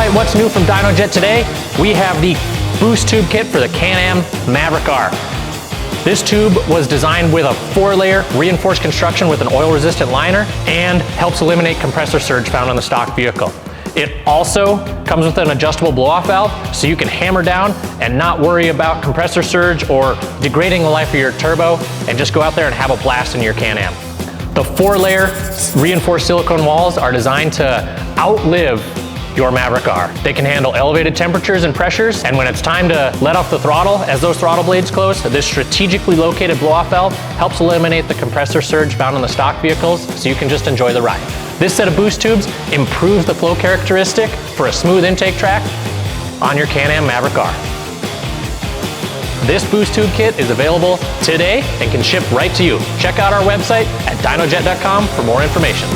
right, what's new from Dynojet today? We have the boost tube kit for the Can-Am Maverick R. This tube was designed with a 4-layer reinforced construction with an oil-resistant liner and helps eliminate compressor surge found on the stock vehicle. It also comes with an adjustable blow-off valve, so you can hammer down and not worry about compressor surge or degrading the life of your turbo, and just go out there and have a blast in your Can-Am. The 4-layer reinforced silicone walls are designed to outlive your Maverick R. They can handle elevated temperatures and pressures, and when it's time to let off the throttle as those throttle blades close, this strategically located blow-off valve helps eliminate the compressor surge found on the stock vehicles, so you can just enjoy the ride. This set of boost tubes improves the flow characteristic for a smooth intake track on your Can-Am Maverick R. This boost tube kit is available today and can ship right to you. Check out our website at dynojet.com for more information.